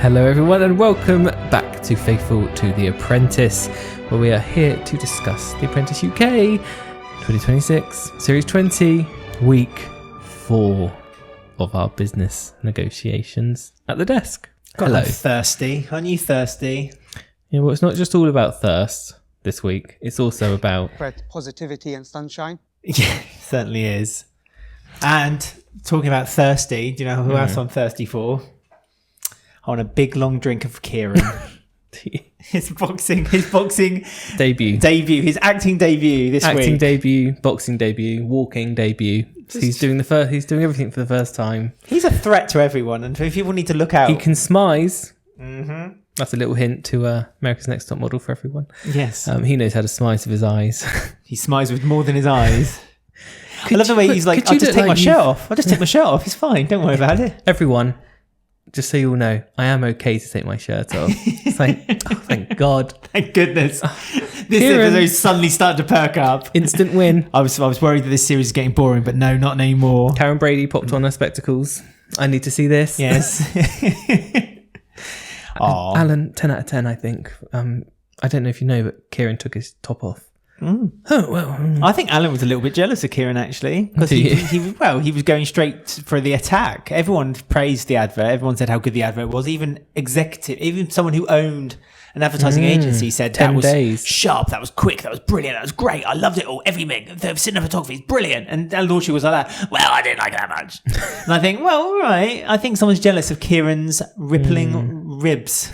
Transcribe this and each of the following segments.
Hello everyone and welcome back to Faithful to the Apprentice, where we are here to discuss The Apprentice UK 2026, Series 20, Week 4 of our business negotiations at the desk. Hello. I'm thirsty. Aren't you thirsty? Yeah, well, it's not just all about thirst this week. It's also about positivity and sunshine. Yeah, it certainly is. And talking about thirsty, do you know who else I'm thirsty for? I want a big long drink of Kieran. his boxing debut, his acting debut this week. Acting debut, boxing debut, walking debut. So he's doing everything for the first time. He's a threat to everyone, and if people need to look out. He can smize. Mm-hmm. That's a little hint to America's Next Top Model for everyone. Yes. He knows how to smize with his eyes. He smiles with more than his eyes. I love the way he's like, I'll just take my shirt off. It's fine. Don't worry about it. Everyone, just so you all know, I am okay to take my shirt off. It's like, oh, thank God. Thank goodness. This episode suddenly started to perk up. Instant win. I was worried that this series is getting boring, but no, not anymore. Karen Brady popped on her spectacles. I need to see this. Yes. Alan, 10 out of 10, I think. I don't know if you know, but Kieran took his top off. Mm. Oh, well. I think Alan was a little bit jealous of Kieran, actually. Because he was going straight for the attack. Everyone praised the advert. Everyone said how good the advert was. Even someone who owned an advertising agency said 10 that was days. Sharp, that was quick, that was brilliant, that was great. I loved it all. Every minute. The cinematography is brilliant. And Lordship was like that. Well, I didn't like it that much. And I think, well, all right. I think someone's jealous of Kieran's rippling ribs.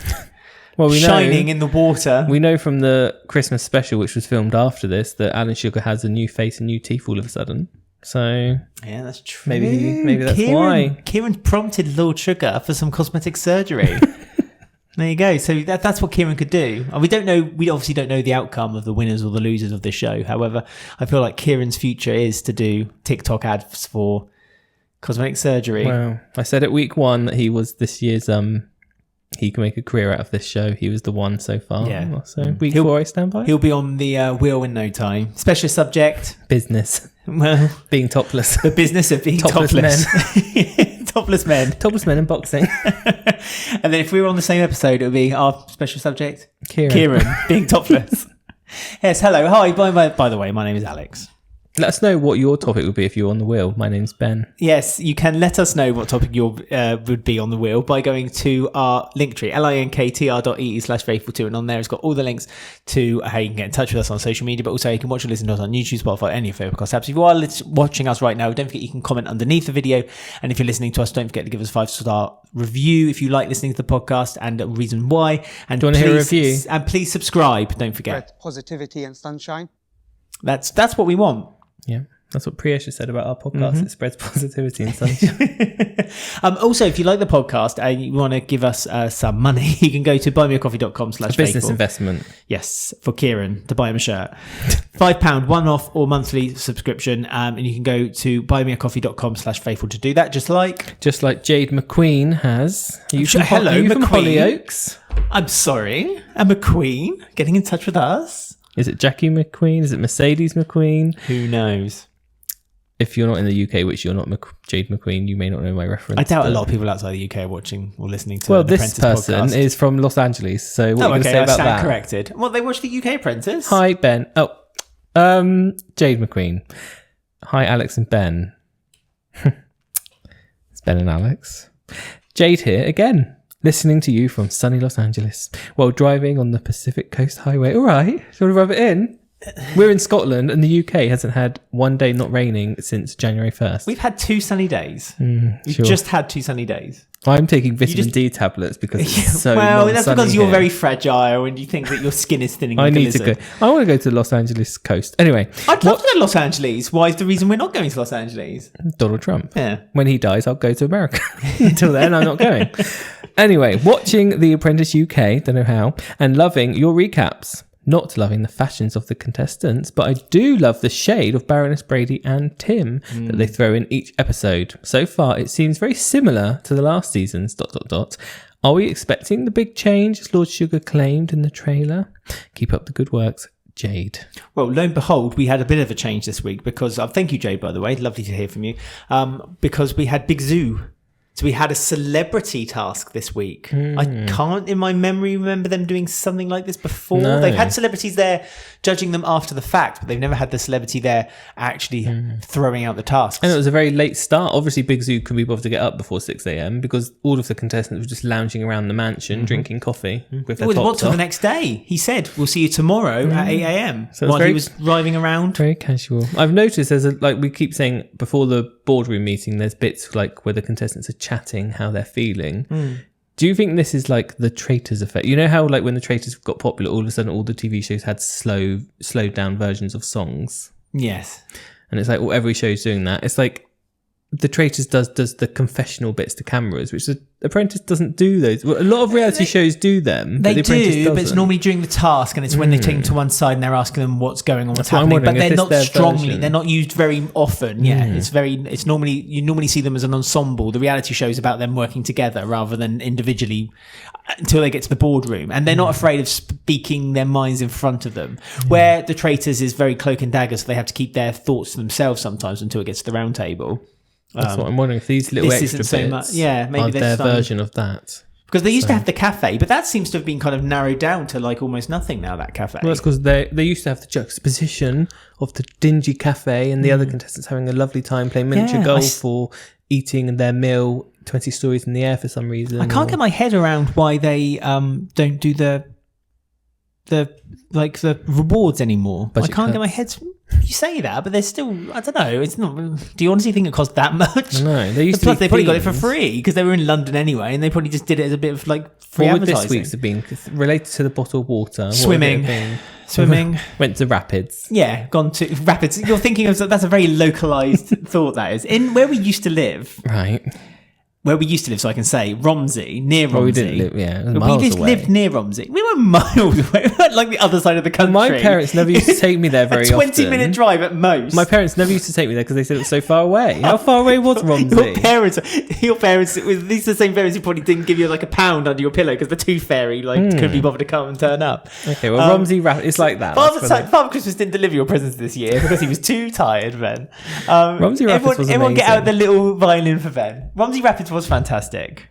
Well, shining in the water. We know from the Christmas special, which was filmed after this, that Alan Sugar has a new face and new teeth all of a sudden. So yeah, that's true. Maybe that's why Kieran prompted Lord Sugar for some cosmetic surgery. There you go. So that's what Kieran could do. And we don't know. We obviously don't know the outcome of the winners or the losers of this show. However, I feel like Kieran's future is to do TikTok ads for cosmetic surgery. Wow! I said at week 1 that he was this year's he can make a career out of this show. He was the one so far. Yeah. So week 4, I stand by. He'll be on the wheel in no time. Special subject. Business. Well, being topless. The business of being topless. Men. Topless men. Topless men in boxing. And then if we were on the same episode, it would be our special subject. Kieran being topless. Yes, hello. Hi. By the way, my name is Alex. Let us know what your topic would be if you're on the wheel. My name's Ben. Yes, you can let us know what topic you would be on the wheel by going to our Linktree, linktr.ee/faithful2, and on there it's got all the links to how you can get in touch with us on social media, but also you can watch or listen to us on YouTube, Spotify, any of your favourite podcast apps. If you are watching us right now, don't forget you can comment underneath the video, and if you're listening to us, don't forget to give us a 5-star review if you like listening to the podcast and a reason why. And do you want to hear a review? And please subscribe, don't forget. Positivity and sunshine. That's what we want. Yeah, that's what Priya said about our podcast. It spreads positivity and sunshine. Also, if you like the podcast and you want to give us some money, you can go to buymeacoffee.com/faithful. Business investment. Yes, for Kieran to buy him a shirt. £5 one-off or monthly subscription, and you can go to buymeacoffee.com/faithful to do that. Just like Jade McQueen has. Hello, McQueen. From Hollyoaks. I'm sorry, a McQueen getting in touch with us. Is it Jackie McQueen? Is it Mercedes McQueen? Who knows? If you're not in the UK, which you're not Jade McQueen, you may not know my reference. I doubt a lot of people outside the UK are watching or listening to the Apprentice this person podcast. Is from Los Angeles. So what are you going to say about that? Corrected. Well, they watch the UK Apprentice. Hi, Ben. Jade McQueen. Hi, Alex and Ben. It's Ben and Alex. Jade here again. Listening to you from sunny Los Angeles while driving on the Pacific Coast Highway. All right. Do you want to rub it in? We're in Scotland and the UK hasn't had one day not raining since January 1st. We've had 2 sunny days. We've just had 2 sunny days. I'm taking vitamin D tablets because it's so well, that's because you're here. very fragile and you think that your skin is thinning. I need to go. I want to go to the Los Angeles coast. Anyway. I'd love to go to Los Angeles. Why is the reason we're not going to Los Angeles? Donald Trump. Yeah. When he dies, I'll go to America. Until then, I'm not going. Anyway, watching The Apprentice UK, don't know how, and loving your recaps. Not loving the fashions of the contestants, but I do love the shade of Baroness Brady and Tim that they throw in each episode. So far, it seems very similar to the last season's ... Are we expecting the big change, as Lord Sugar claimed in the trailer? Keep up the good works, Jade. Well, lo and behold, we had a bit of a change this week because, thank you, Jade, by the way. Lovely to hear from you. Because we had Big Zoo So we had a celebrity task this week. I can't, in my memory, remember them doing something like this before. No. They've had celebrities there judging them after the fact, but they've never had the celebrity there actually throwing out the tasks. And it was a very late start. Obviously, Big Zoo couldn't be bothered to get up before 6 a.m. because all of the contestants were just lounging around the mansion, drinking coffee with their It was tops till off. the next day. He said, "We'll see you tomorrow at 8 a.m." So it was while very- he was driving around. Very casual. I've noticed there's we keep saying before the boardroom meeting, there's bits like where the contestants are chatting how they're feeling. Do you think this is like the Traitors effect? You know how like when the Traitors got popular, all of a sudden all the TV shows had slowed down versions of songs, Yes. and it's like well, every show's doing that. It's like the Traitors does the confessional bits to cameras, which the Apprentice doesn't do those. Well, a lot of reality shows do them. They but the Apprentice do, but it's doesn't. normally during the task, and it's when they take them to one side and they're asking them what's going on, what's what I'm happening. But wondering, they're if not it's their strongly. version. They're not used very often. Yeah, it's normally you normally see them as an ensemble. The reality show is about them working together rather than individually until they get to the boardroom, and they're not afraid of speaking their minds in front of them. Where the Traitors is very cloak and dagger, so they have to keep their thoughts to themselves sometimes until it gets to the round table. That's what I'm wondering. If these little this extra isn't so bits much- yeah, maybe are they're their starting- version of that. Because they used to have the cafe, but that seems to have been kind of narrowed down to like almost nothing now, that cafe. Well, that's because they used to have the juxtaposition of the dingy cafe and the other contestants having a lovely time playing miniature Yeah, golf or eating their meal 20 stories in the air for some reason. I can't get my head around why they don't do the rewards anymore. Budget I can't get my cuts. head. You say that, but there's still, I don't know. It's not. Do you honestly think it cost that much? No, they used to Plus, be they probably got it for themes. free because they were in London anyway, and they probably just did it as a bit of like free What would advertising. this week's have been? 'Cause related to the bottled water. What would it Swimming. have been? Swimming. Went to Rapids. Yeah, gone to Rapids. You're thinking of that's a very localized thought. That is in where we used to live. Right. Where we used to live, so I can say Romsey, near Romsey. Well, we didn't live, yeah, it was we miles just away. lived near Romsey. We were miles away, we were like the other side of the country. My parents never used to take me there very a 20 often. minute drive at most. My parents never used to take me there because they said it was so far away. How far away was Romsey? Your parents, these are the same parents who probably didn't give you like a pound under your pillow because the tooth fairy couldn't be bothered to come and turn up. Okay, well, Romsey Rapids, it's like that. Father Christmas didn't deliver your presents this year because he was too tired, Ben. Romsey Rapids was everyone get amazing. out the little violin for Ben. Romsey Rapids was fantastic.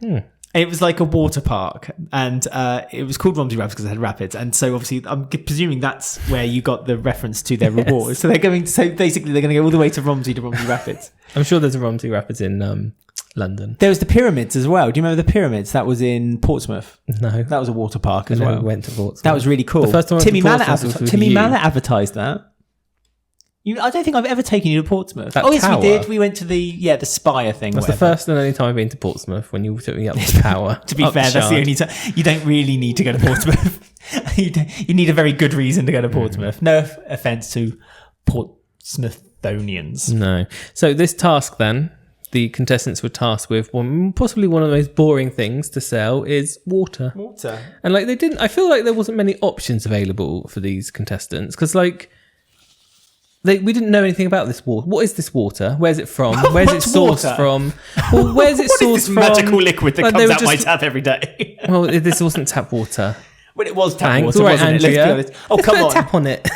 It was like a water park, and it was called Romsey Rapids because it had rapids. And so, obviously, I'm presuming that's where you got the reference to their rewards. So basically, they're going to go all the way to Romsey Rapids. I'm sure there's a Romsey Rapids in London. There was the pyramids as well. Do you remember the pyramids? That was in Portsmouth. No. That was a water park as I never well. went to Portsmouth. That was really cool. The first time I went Timmy to Mallet Portsmouth was with you. advertised that. I don't think I've ever taken you to Portsmouth. That Oh yes, tower. we did. We went to the Spire thing. That's the whatever. first and only time I've been to Portsmouth when you took me up the tower. To be fair, that's the only time. You don't really need to go to Portsmouth. you need a very good reason to go to Portsmouth. No offense to Portsmouthonians. No. So this task then, the contestants were tasked with possibly one of the most boring things to sell is water. Water. And like they didn't, I feel like there wasn't many options available for these contestants because like we didn't know anything about this water. What is this water? Where's it from? Where's it What's sourced water? from? Well, where's it What sourced is this from? magical liquid that Like, they comes were out my just- tap every day? Well, this wasn't tap water. Well, it was tap Thanks. water, All right, wasn't Andrea. it? Let's be honest. Oh, Let's come put a on. tap on it.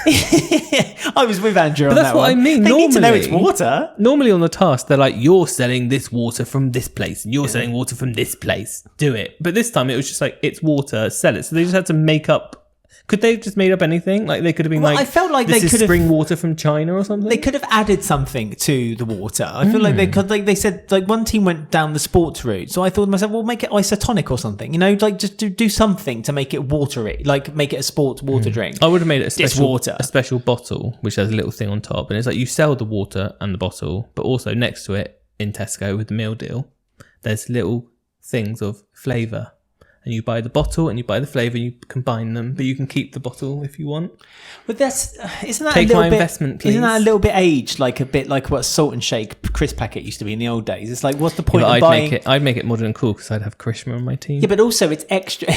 I was with Andrew on that's that what one. I mean. They need to know it's Normally- water. Normally on the task, they're like, you're selling this water from this place and you're selling water from this place. Do it. But this time it was just like, it's water, sell it. So they just had to make up. Could they have just made up anything? Like they could have been Well, like, I felt like this they is could have- spring water from China or something. They could have added something to the water. I feel like they could, like they said, like one team went down the sports route. So I thought to myself, well, make it isotonic or something, like just do something to make it watery, like make it a sports water drink. I would have made it water. a special bottle, which has a little thing on top. And it's like you sell the water and the bottle, but also next to it in Tesco with the meal deal, there's little things of flavour. And you buy the bottle and you buy the flavour and you combine them, but you can keep the bottle if you want. But isn't that Take a little my bit, investment, please. Isn't that a little bit aged, like a bit like what Salt and Shake crisp packet used to be in the old days? It's like, what's the point But of buying? I'd make it modern and cool because I'd have Krishma on my team. Yeah, but also it's extra.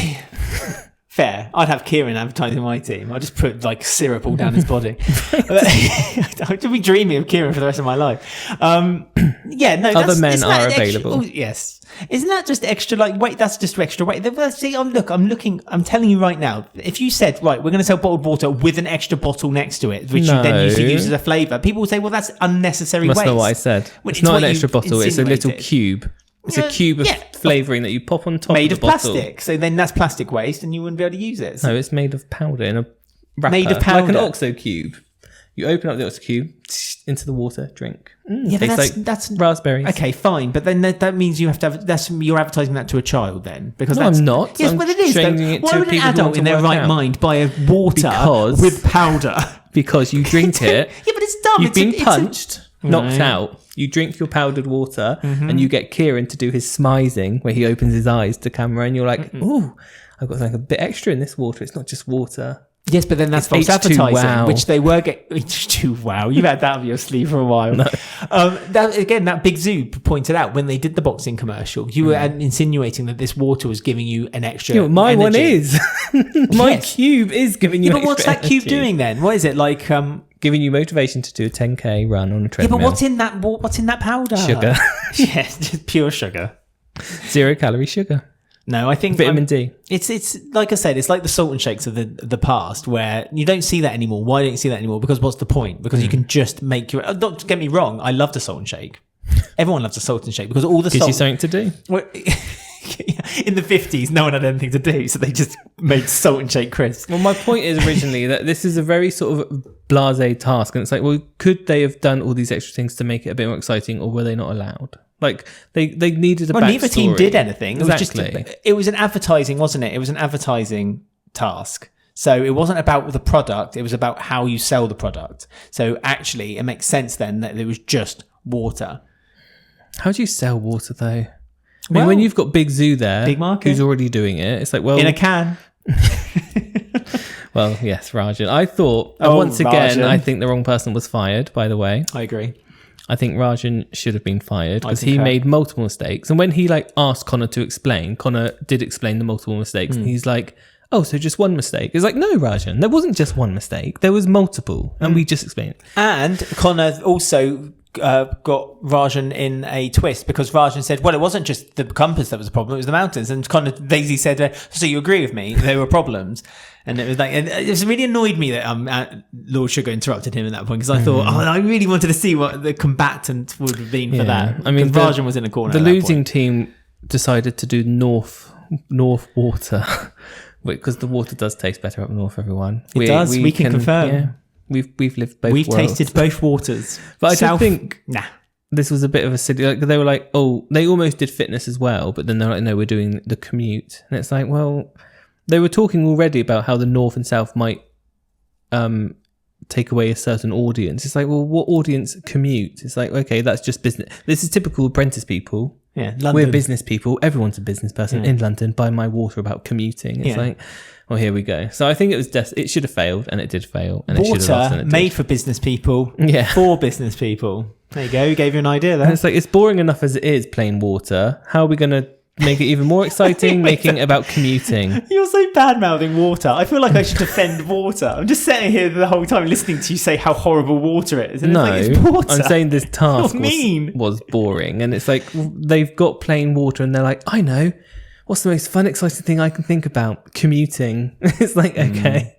Fair. I'd have Kieran advertising my team. I'd just put like syrup all down his body. I'd be dreaming of Kieran for the rest of my life. Yeah, no. Other men isn't that are extra- available. oh, yes. Isn't that just extra like weight? That's just extra weight. See, I'm telling you right now, if you said, right, we're going to sell bottled water with an extra bottle next to it, which you then usually No. use as a flavour, people would say, well, that's unnecessary That's waste. not what I said. Well, it's not what an you extra bottle. It's a little insinuated. cube. It's a cube of flavouring that you pop on top made of of the bottle. plastic. So then that's plastic waste, and you wouldn't be able to use it. No, it's made of powder in a wrapper. Made of Like powder. an OXO cube. You open up the OXO cube, into the water, drink. Yeah, but Tastes that's raspberries. okay, fine. But then that means you have to have you're advertising that to a child then, because No, that's I'm not. Yes, I'm but it is. changing it Why to would an people who adult want in to their work right out. mind buy a water Because- with powder? Because you drink it. Yeah, but it's dumb. You've been it's punched, knocked Right. out. You drink your powdered water, and you get Kieran to do his smizing, where he opens his eyes to camera, and you're like, "Ooh, I've got something a bit extra in this water. It's not just water." Yes, but then that's false H2 advertising, wow. which they were H2 wow. You've had that up your sleeve for a while. That Big Zoo pointed out when they did the boxing commercial, you were insinuating that this water was giving you an extra. Yeah, my energy. one is. My Yes. cube is giving you. Yeah, but what's extra that cube energy. doing then? What is it like? Giving you motivation to do a 10k run on a Yeah, treadmill. but what's in that? What's in that powder? Sugar. Yes, just pure sugar. 0 calorie sugar. No, I think Vitamin D. It's like I said, it's like the salt and shakes of the past, where you don't see that anymore. Why don't you see that anymore? Because what's the point? Because you can just make your. Don't get me wrong, I love the salt and shake. Everyone loves the salt and shake because all the Gives salt. you something to do. Well, in the 50s, no one had anything to do, so they just made salt and shake crisps. Well, my point is originally that this is a very sort of blasé task, and it's like, well, could they have done all these extra things to make it a bit more exciting, or were they not allowed? Like they needed a Well, backstory. neither team did anything. It Exactly. was just it was an advertising, wasn't it? It was an advertising task. So it wasn't about the product; it was about how you sell the product. So actually, it makes sense then that it was just water. How do you sell water though? I mean, Well, when you've got Big Zoo there, Big market. who's already doing it, it's like, well, In a can. well, yes, Rajan. I thought Oh, once again, Rajan. I think the wrong person was fired. By the way, I agree. I think Rajan should have been fired because he concur. made multiple mistakes. And when he asked Connor to explain, Connor did explain the multiple mistakes, and he's like, "Oh, so just one mistake?" It's like, no, Rajan, there wasn't just one mistake. There was multiple, and we just explained it. And Connor also got Rajan in a twist because Rajan said, well, it wasn't just the compass that was the problem, it was the mountains. And Connor basically said, so you agree with me, there were problems. And it was like, and it really annoyed me that Lord Sugar interrupted him at that point because I thought, I really wanted to see what the combatant would have been for that. I mean, 'Cause Rajan was in a corner. The at that losing point. team decided to do North water because the water does taste better up north. Everyone, It does. We can confirm. Yeah, we've lived both. We've worlds. tasted both waters. But I did think Nah. this was a bit of a silly. Like they were like, oh, they almost did fitness as well, but then they're like, no, we're doing the commute, and it's like, well, they were talking already about how the north and south might take away a certain audience. It's like, well, what audience commute? It's like, okay, that's just business. This is typical Apprentice people. Yeah, London. We're business people. Everyone's a business person in London. Buy my water about commuting. It's like, well, here we go. So I think it was it should have failed, and it did fail, and it should have lost, and Water it made did. for business people. Yeah. For business people. There you go. We gave you an idea there. And it's like, it's boring enough as it is, plain water. How are we going to make it even more exciting, making it about commuting? You're so bad-mouthing water. I feel like I should defend water. I'm just sitting here the whole time listening to you say how horrible water is. And No, it's like, it's water. I'm saying this task You're mean. was boring, and it's like they've got plain water, and they're like, I know, what's the most fun, exciting thing I can think about? Commuting. It's like, okay,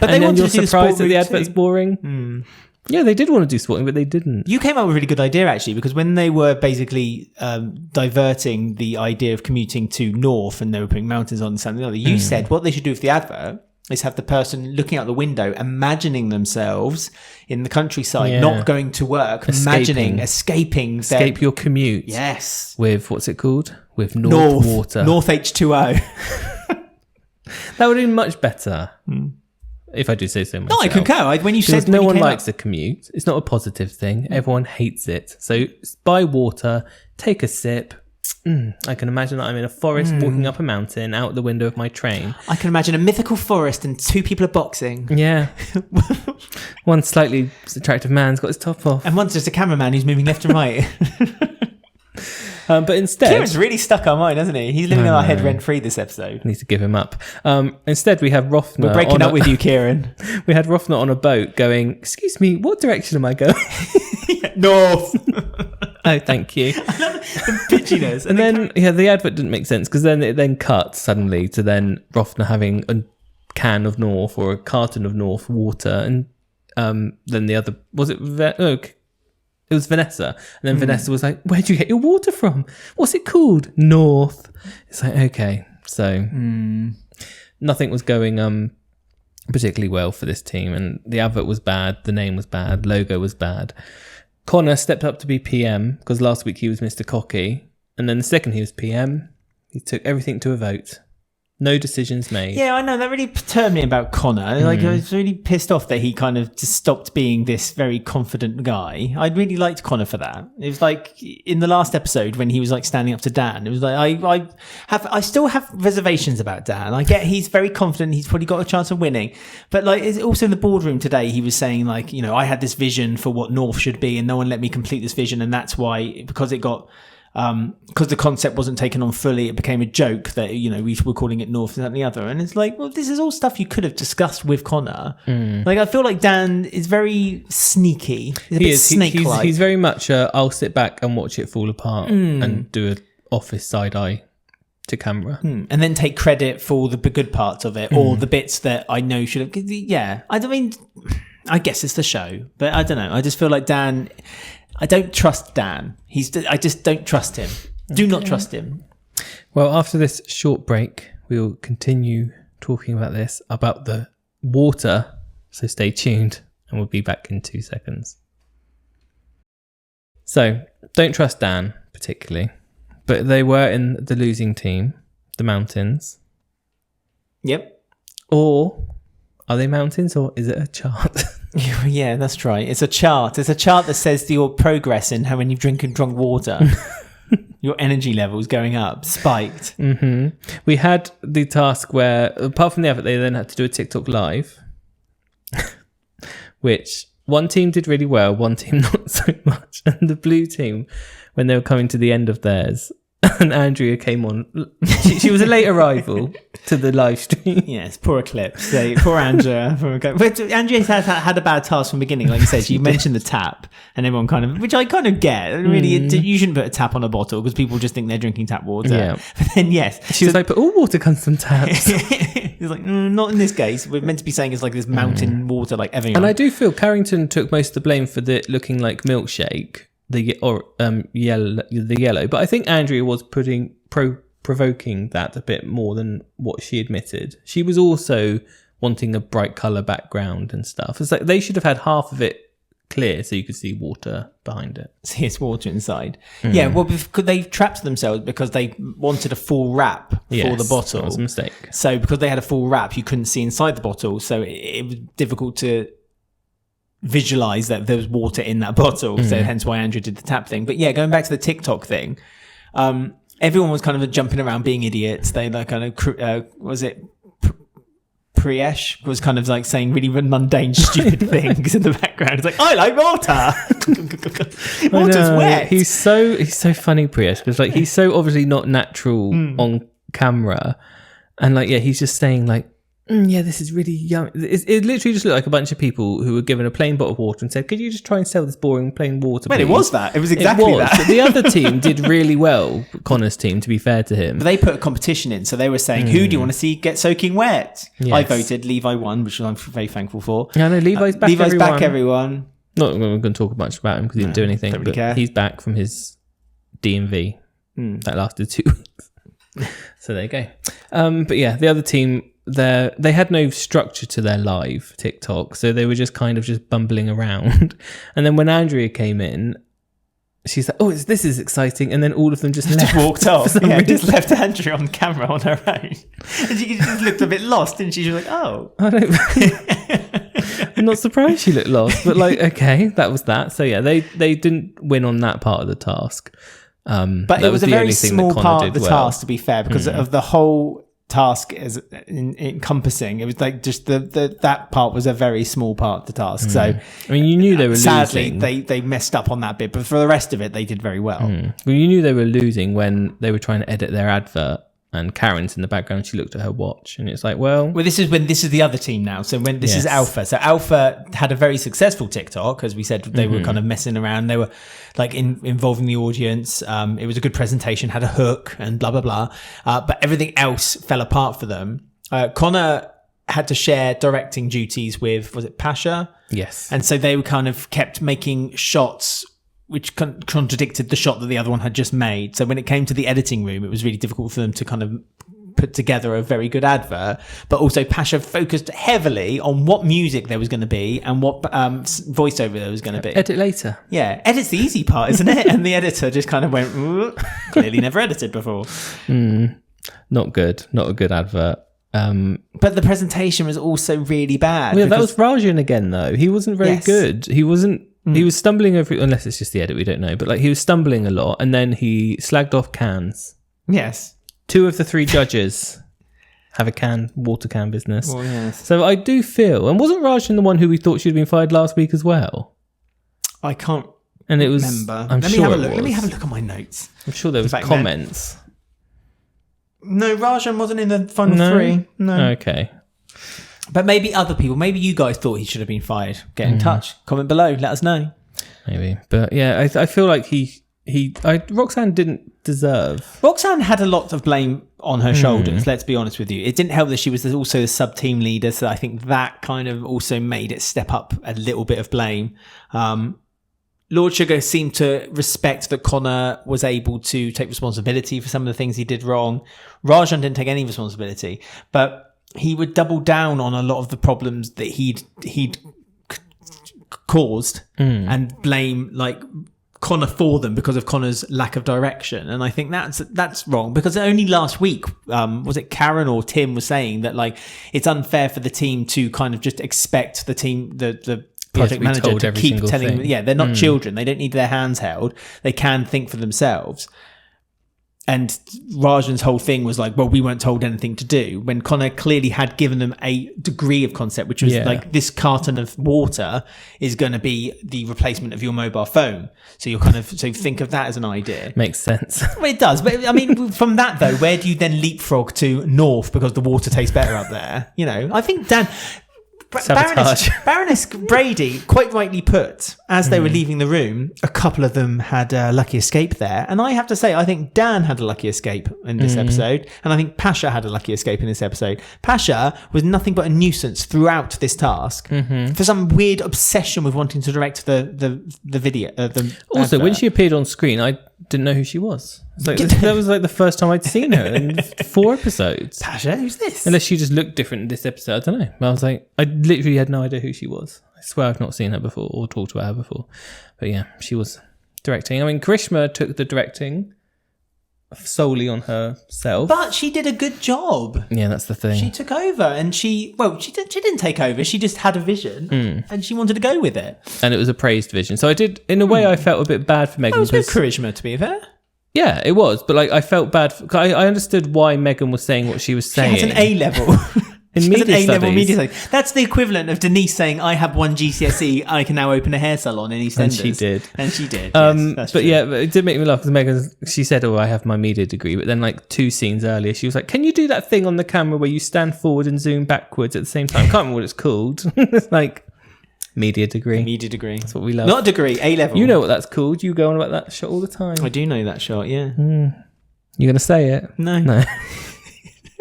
But they and then wanted you're to do the surprised sport that the route advert's too. boring. Yeah, they did want to do sporting, but they didn't. You came up with a really good idea, actually, because when they were basically diverting the idea of commuting to north and they were putting mountains on something other, you said what they should do with the advert is have the person looking out the window, imagining themselves in the countryside, Yeah. not going to work, imagining, escaping. Escape your commute. Yes. With, what's it called? With North Water. North H2O. That would have been much better. If I do say so myself. No, I concur. When you Because said no when you one came likes up- a commute. It's not a positive thing. Everyone hates it. So buy water, take a sip. I can imagine that I'm in a forest walking up a mountain out the window of my train. I can imagine a mythical forest and two people are boxing. Yeah. One slightly attractive man's got his top off. And one's just a cameraman who's moving left and right. But instead... Kieran's really stuck our mind, hasn't he? He's living in our head rent-free this episode. Need to give him up. Instead, we have Rothner. We're breaking on up a- with you, Kieran. We had Rothner on a boat going, excuse me, what direction am I going? North. Oh, thank you. The pitchiness. And then, the advert didn't make sense because then it then cut suddenly to then Rothner having a can of North or a carton of North water, and then the other was it It was Vanessa. And then Vanessa was like, where'd you get your water from? What's it called? North. It's like, okay. So nothing was going particularly well for this team. And the advert was bad. The name was bad. Logo was bad. Connor stepped up to be PM because last week he was Mr. Cocky. And then the second he was PM, he took everything to a vote. No decisions made. Yeah, I know. That really perturbed me about Connor. Like, I was really pissed off that he kind of just stopped being this very confident guy. I really liked Connor for that. It was like in the last episode when he was like standing up to Dan. It was like I still have reservations about Dan. I get he's very confident. He's probably got a chance of winning. But like, it's also in the boardroom today, he was saying like, you know, I had this vision for what North should be, and no one let me complete this vision, and that's why because the concept wasn't taken on fully, it became a joke that, you know, we were calling it North and that and the other. And it's like, well, this is all stuff you could have discussed with Connor. Like, I feel like Dan is very sneaky. He's a bit snake-like. He's very much I'll sit back and watch it fall apart and do an office side eye to camera. And then take credit for the good parts of it or the bits that I know should have... Yeah, I mean, I guess it's the show. But I don't know. I just feel like Dan... I don't trust Dan. I just don't trust him. Do not trust him. Well, after this short break, we'll continue talking about the water. So stay tuned and we'll be back in 2 seconds. So don't trust Dan particularly, but they were in the losing team, the Mountains. Yep. Or are they mountains or is it a chart? Yeah, that's right. It's a chart. It's a chart that says your progress in how when you've drunk water. Your energy levels going up, spiked. We had the task where, apart from the effort, they then had to do a TikTok live, which one team did really well, one team not so much. And the blue team, when they were coming to the end of theirs, and Andrea came on. She was a late arrival to the live stream. Yes, poor Eclipse. Poor Andrea. But Andrea had a bad task from the beginning. Like you said, you mentioned the tap, and everyone kind of, which I kind of get. Really, you shouldn't put a tap on a bottle because people just think they're drinking tap water. Yeah. But then, yes. She was like, but all water comes from taps. It's like, not in this case. We're meant to be saying it's like this mountain water, like Evian. And I do feel Carrington took most of the blame for the looking like milkshake. The yellow, but I think Andrea was provoking that a bit more than what she admitted. She was also wanting a bright color background and stuff. It's like they should have had half of it clear so you could see water behind it. See, it's water inside. Yeah, well, because they trapped themselves because they wanted a full wrap for the bottle. That was a mistake. So because they had a full wrap, you couldn't see inside the bottle, so it was difficult to visualize that there was water in that bottle, so hence why Andrew did the tap thing. But yeah, going back to the TikTok thing, everyone was kind of jumping around being idiots. They like kind of Priyesh was kind of like saying really mundane stupid things in the background. It's like, I like water. Water's wet. He's so funny, Priyesh, because like he's so obviously not natural on camera, and like he's just saying like, yeah, this is really yummy. It literally just looked like a bunch of people who were given a plain bottle of water and said, could you just try and sell this boring plain water, Well, please? it was that. It was exactly that. But the other team did really well, Connor's team, to be fair to him. But they put a competition in, so they were saying, who do you want to see get soaking wet? Yes. I voted. Levi won, which I'm very thankful for. Yeah, no, Levi's back, Levi's everyone. back, everyone. Not going to talk much about him because he didn't do anything, don't but really care. he's back from his DMV. That lasted 2 weeks. So there you go. But yeah, the other team... They had no structure to their live TikTok, so they were just kind of just bumbling around. And then when Andrea came in, she's like, "Oh, this is exciting!" And then all of them just left, walked off. Yeah, just left Andrea on camera on her own, and she just looked a bit lost, didn't she? She was like, "Oh, I'm not surprised she looked lost, but like, okay, that was that." So yeah, they didn't win on that part of the task. But it was a very small part of the task, to be fair, because of the whole task as encompassing. It was like just that part was a very small part of the task. So I mean, you knew they were sadly losing. they messed up on that bit, but for the rest of it they did very well. Well, you knew they were losing when they were trying to edit their advert and Karen's in the background. She looked at her watch and it's like, well, this is the other team now. So when this is Alpha. So Alpha had a very successful TikTok, as we said. They were kind of messing around. They were like involving the audience. It was a good presentation, had a hook and blah blah blah. But everything else fell apart for them. Connor had to share directing duties with, was it Pasha? yes, And so they were kind of kept making shots which contradicted the shot that the other one had just made. So when it came to the editing room, it was really difficult for them to kind of put together a very good advert. But also Pasha focused heavily on what music there was going to be and what voiceover there was going to be. Edit later. Yeah, edit's the easy part, isn't it? And the editor just kind of went, ooh, clearly never edited before. Not good. Not a good advert. But the presentation was also really bad. Yeah, that was Rajan again, though. He wasn't very good. He wasn't. He was stumbling over, unless it's just the edit, we don't know. But like he was stumbling a lot, and then he slagged off cans. Yes. 2 of the 3 judges have a water can business. Well, yes. So I do feel, and wasn't Rajan the one who we thought should have been fired last week as well? I can't and it was, remember. I'm Let sure me have a it look. was. Let me have a look at my notes. I'm sure there was Back comments. No, Rajan wasn't in the final No? 3. No. Okay. But maybe other people, maybe you guys thought he should have been fired. Get in touch. Comment below. Let us know. Maybe. But yeah, I feel like Roxanne didn't deserve. Roxanne had a lot of blame on her shoulders, let's be honest with you. It didn't help that she was also the sub-team leader, so I think that kind of also made it step up a little bit of blame. Lord Sugar seemed to respect that Connor was able to take responsibility for some of the things he did wrong. Rajan didn't take any responsibility, but he would double down on a lot of the problems that he'd caused and blame like Connor for them because of Connor's lack of direction. And I think that's wrong, because only last week was it Karen or Tim was saying that like it's unfair for the team to kind of just expect the team the project manager to keep telling them, they're not children, they don't need their hands held, they can think for themselves. And Rajan's whole thing was like, well, we weren't told anything to do, when Connor clearly had given them a degree of concept, which was like, this carton of water is going to be the replacement of your mobile phone. So you're so think of that as an idea. Makes sense. Well, it does. But I mean, from that though, where do you then leapfrog to North because the water tastes better up there? You know, I think Baroness Brady quite rightly put, as they were leaving the room, a couple of them had a lucky escape there. And I have to say, I think Dan had a lucky escape in this episode. And I think Pasha had a lucky escape in this episode. Pasha was nothing but a nuisance throughout this task for some weird obsession with wanting to direct the video. Also, when she appeared on screen, I didn't know who she was. Like, that was like the first time I'd seen her in 4 episodes. Pasha, who's this? Unless she just looked different in this episode. I don't know. I was like, I literally had no idea who she was. I swear I've not seen her before or talked to her before. But yeah, she was directing. I mean, Karishma took the directing solely on herself. But she did a good job. Yeah, that's the thing. She took over and she didn't take over. She just had a vision and she wanted to go with it. And it was a praised vision. So I did, in a way, I felt a bit bad for Megan. It was good charisma, to be fair. Yeah, it was. But like, I felt bad. I understood why Megan was saying what she was saying. She has an A-level. In media studies. That's the equivalent of Denise saying, I have 1 GCSE, I can now open a hair salon in EastEnders. And she did. Yes, that's but true. yeah, but it did make me laugh because Megan, she said, I have my media degree. But then like 2 scenes earlier, she was like, can you do that thing on the camera where you stand forward and zoom backwards at the same time? I can't remember what it's called. It's like media degree. Media degree. That's what we love. Not a degree, A-level. You know what that's called. You go on about that shot all the time. I do know that shot, yeah. You going to say it? No.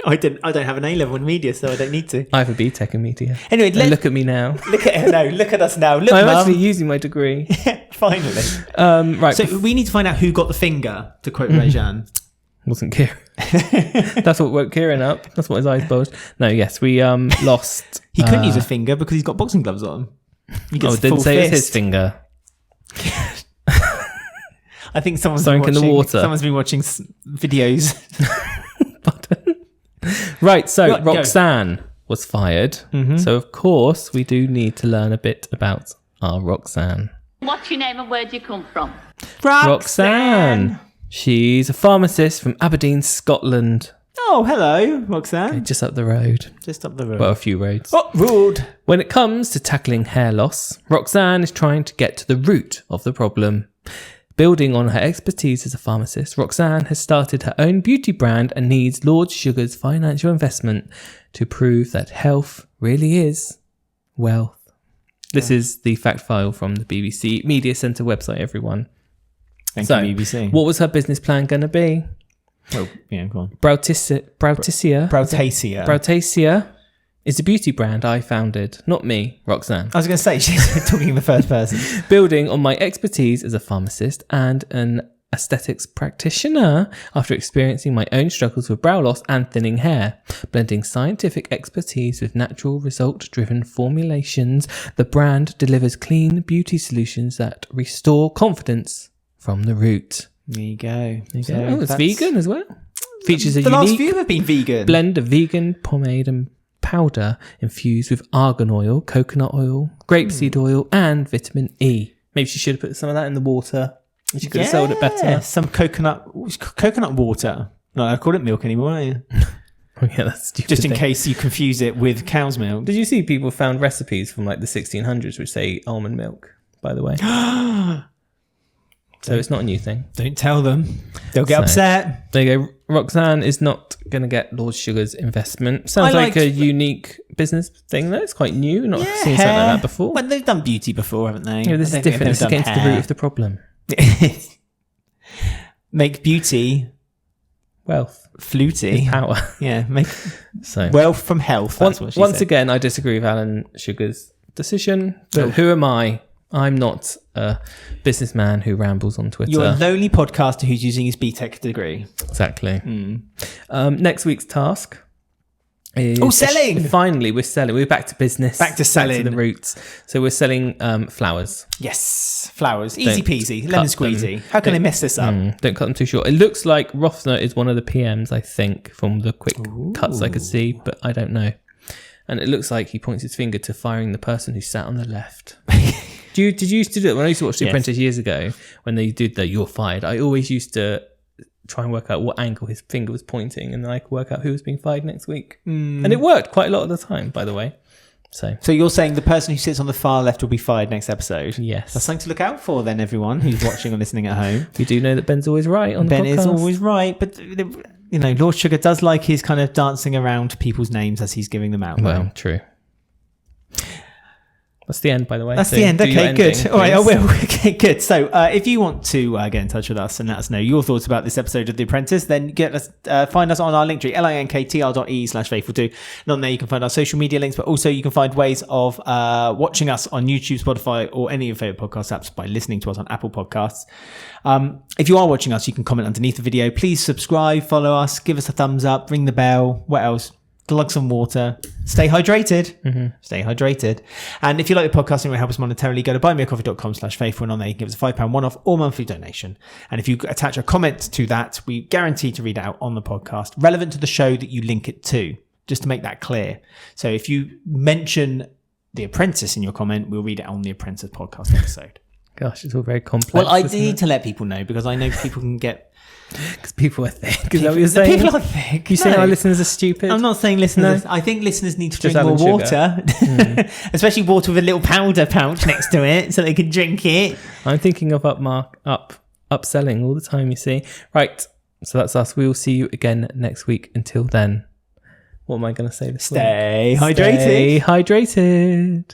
I don't have an A-level in media, so I don't need to. I have a BTEC in media. Anyway, look at me now. Look at us now. Look, I'm Mum. actually using my degree. Finally. Right. So we need to find out who got the finger, to quote Rajan. Wasn't Kieran. That's what woke Kieran up. That's what his eyes bulged. No, yes, we lost. He couldn't use a finger because he's got boxing gloves on. He gets didn't full say fist. it's his finger. I think someone's Sunk in the water. Someone's been watching videos. Right, so Roxanne was fired. So, of course, we do need to learn a bit about our Roxanne. What's your name and where do you come from? Roxanne. She's a pharmacist from Aberdeen, Scotland. Oh, hello, Roxanne. Just up the road. Just up the road. Well, a few roads. Oh, road. When it comes to tackling hair loss, Roxanne is trying to get to the root of the problem. Building on her expertise as a pharmacist, Roxanne has started her own beauty brand and needs Lord Sugar's financial investment to prove that health really is wealth. This is the fact file from the BBC Media Centre website, everyone. Thank you, BBC. What was her business plan going to be? Oh, yeah, go on. Brautacea is a beauty brand I founded, not me, Roxanne. I was going to say, she's talking in the first person. Building on my expertise as a pharmacist and an aesthetics practitioner after experiencing my own struggles with brow loss and thinning hair. Blending scientific expertise with natural result-driven formulations, the brand delivers clean beauty solutions that restore confidence from the root. There you go. So Oh, it's vegan as well. Features a the last unique few have been vegan. blend of vegan pomade and powder infused with argan oil, coconut oil, grapeseed oil, and vitamin E. Maybe she should have put some of that in the water. She could have sold it better. Some coconut water. No, I call it milk anymore. Are you? Oh, yeah, that's stupid. Just in thing. case you confuse it with cow's milk. Did you see people found recipes from like the 1600s which say almond milk, by the way? So it's not a new thing. Don't tell them. They'll get upset. There you go. Roxanne is not going to get Lord Sugar's investment. Sounds like a unique business thing, though. It's quite new. Not seen something like that before. Well, they've done beauty before, haven't they? Yeah, this is different. It's against the root of the problem. Make beauty Wealth. fluty. Power. Yeah, make So wealth from health. That's what she once said. again, I disagree with Alan Sugar's decision. But who am I? I'm not a businessman who rambles on Twitter. You're a lonely podcaster who's using his BTEC degree. Exactly. Next week's task is... Oh, selling! Finally, we're selling. We're back to business. Back to selling. Back to the roots. So we're selling flowers. Yes, flowers. Easy peasy. Lemon cut squeezy. them. How can they mess this up? Don't cut them too short. It looks like Rothner is one of the PMs, I think, from the quick cuts I could see, but I don't know. And it looks like he points his finger to firing the person who sat on the left. Did you used to do it? When I used to watch The Apprentice years ago, when they did the "you're fired," I always used to try and work out what angle his finger was pointing, and then I could work out who was being fired next week. And it worked quite a lot of the time, by the way. So you're saying the person who sits on the far left will be fired next episode? yes, That's something to look out for then, everyone who's watching or listening at home. we do know that Ben's always right on the Ben podcast. is always right, but you know, Lord Sugar does like his kind of dancing around people's names as he's giving them out. Well, true. That's the end, by the way. That's So the end. do your Okay, ending, good. All right, I please. will. Okay, good. So if you want to get in touch with us and let us know your thoughts about this episode of The Apprentice, then find us on our link tree, linktr.ee/faithful2. And on there you can find our social media links, but also you can find ways of watching us on YouTube, Spotify, or any of your favorite podcast apps by listening to us on Apple Podcasts. If you are watching us, you can comment underneath the video. Please subscribe, follow us, give us a thumbs up, ring the bell. What else? Glug some water. Stay hydrated. Stay hydrated. And if you like the podcast and you want to help us monetarily, go to buymeacoffee.com/faithful, and on there you can give us a £5 one-off or monthly donation. And if you attach a comment to that, we guarantee to read it out on the podcast, relevant to the show that you link it to, just to make that clear. So if you mention The Apprentice in your comment, we'll read it on the Apprentice podcast episode. Gosh, it's all very complex. Well, I isn't need it? to let people know because I know people can get... Because people are thick. Is that what you're saying? People are thick. You saying No. our listeners are stupid? I'm not saying listeners. I think listeners need to Just drink more having water, especially water with a little powder pouch next to it, so they can drink it. I'm thinking of upselling all the time. You see, right? So that's us. We will see you again next week. Until then, what am I going to say this week? Stay hydrated. Stay hydrated.